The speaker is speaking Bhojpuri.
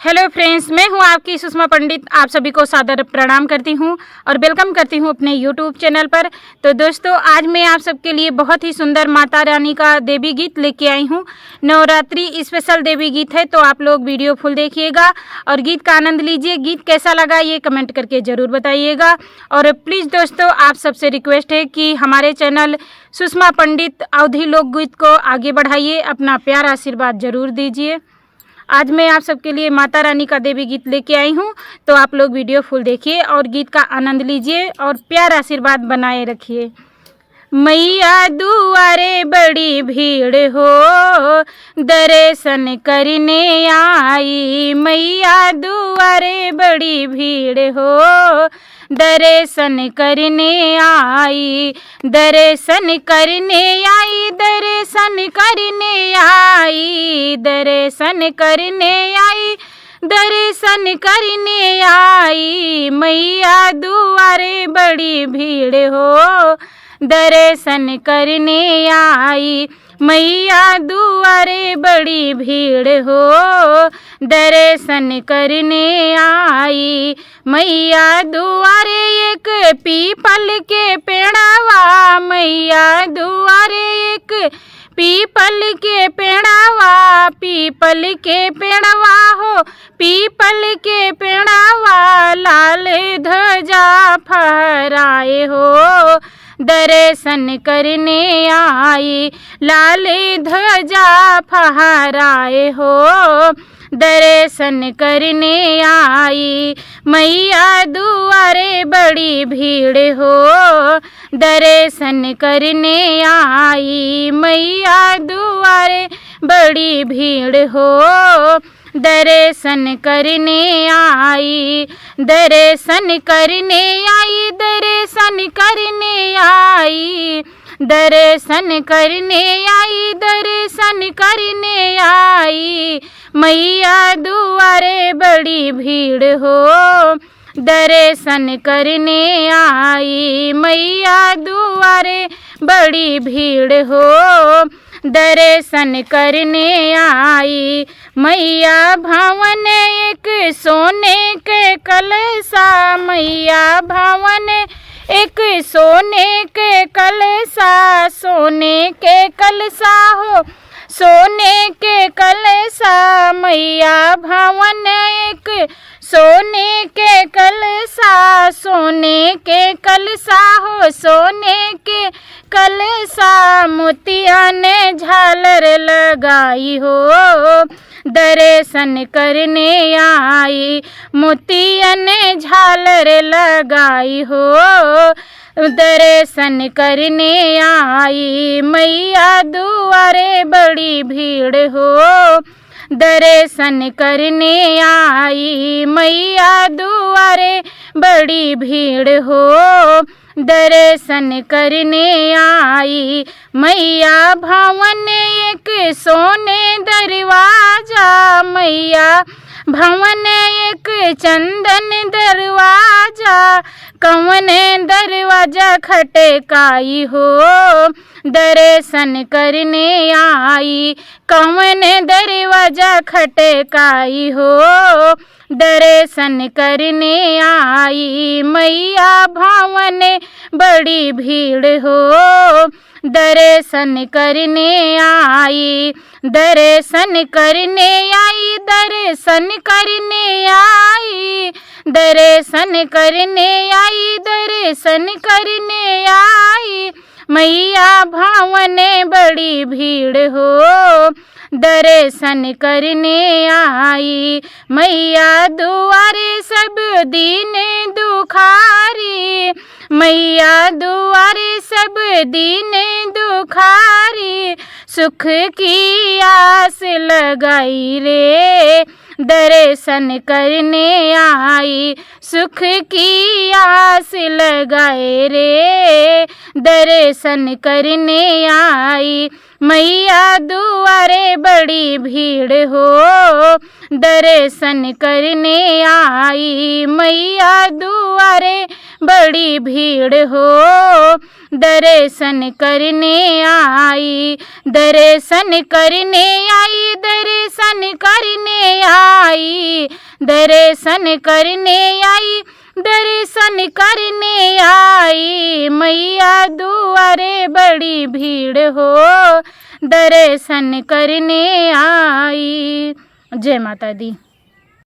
हेलो फ्रेंड्स, मैं हूं आपकी सुषमा पंडित। आप सभी को सादर प्रणाम करती हूं और वेलकम करती हूं अपने यूट्यूब चैनल पर। तो दोस्तों, आज मैं आप सबके लिए बहुत ही सुंदर माता रानी का देवी गीत लेके आई हूं। नवरात्रि स्पेशल देवी गीत है, तो आप लोग वीडियो फुल देखिएगा और गीत का आनंद लीजिए। गीत कैसा लगा ये कमेंट करके ज़रूर बताइएगा। और प्लीज़ दोस्तों, आप सबसे रिक्वेस्ट है कि हमारे चैनल सुषमा पंडित अवधी लोकगीत को आगे बढ़ाइए, अपना प्यार आशीर्वाद ज़रूर दीजिए। आज मैं आप सबके लिए माता रानी का देवी गीत लेके आई हूँ, तो आप लोग वीडियो फुल देखिए और गीत का आनंद लीजिए और प्यार आशीर्वाद बनाए रखिए। मैया दुआरे बड़ी भीड़ हो, दर्शन करने आई। मैया दुआरे बड़ी भीड़ हो, दर्शन करने आई। दर्शन करने आई, दर्शन करने आई, दर्शन करने आई, दर्शन करने आई। मैया दुआरे बड़ी भीड़ हो, दर्शन करने आई। मैया दुआरे बड़ी भीड़ हो, दर्शन करने आई। मैया दुआरे एक पीपल के पेड़वा, मैया दुआरे एक पीपल के पेड़वा, पीपल के पेड़वा हो, पीपल के पेड़वा। लाल ध्वजा फहराए हो, दर्शन करने आई। लाल ध्वजा फहराए हो, दर्शन करने आई। मैया दुआरे बड़ी भीड़ हो, दर्शन करने आई। मैया दुआरे बड़ी भीड़ हो, दर्शन करने आई। दर्शन करने आई, दर्शन करने आई, दर्शन करने आई, दर्शन करने आई। मैया दुआरे बड़ी भीड़ हो, दर्शन करने आई। मैया दुआरे बड़ी भीड़ हो, दर्शन करने आई। मैया भवन एक सोने के कलशा, मैया भवन एक सोने के कलशा। सोने के कलशा हो, सोने के कलशा। मैया भवन एक सोने के कलशा। सोने के कलशा हो, सोने के कलशा। मोतिया ने झालर लगाई हो, दर्शन करने आई। मोतिया ने झालर लगाई हो, दर्शन करने आई। मैया दुआरे बड़ी भीड़ हो, दर्शन करने आई। मैया दुआरे बड़ी भीड़ हो, दर्शन करने आई। मैया भवन एक सोने दरवाजा, मैया भवन एक चंदन दरवाजा। कवन दरवाजा खटकाई हो, दर्शन करने आई। कवन दरवाजा खटकाई हो, दर्शन करने आई। मैया भवन बड़ी भीड़ हो, दर्शन करने आई। दर्शन करने आई, दर्शन करने आई, दर्शन करने आई, दर्शन करने आई। मैया भवन बड़ी भीड़ हो, दर्शन करने आई। मैया दुआरे सब दीन दुखारी, मैया दुआरे सब दीन दुखारी। सुख की आस लगाई रे, दर्शन करने आई। सुख की आस लगाए रे, दर्शन करने आई। मैया दुआरे बड़ी भीड़ हो, दर्शन करने आई। मैया दुआरे बड़ी भीड़ हो, दर्शन करने आई। दर्शन करने आई, दर्शन करने आई, दर्शन करने आई, दर्शन करने आई, मैया दुआरे बड़ी भीड़ हो, दर्शन करने आई। जय माता दी।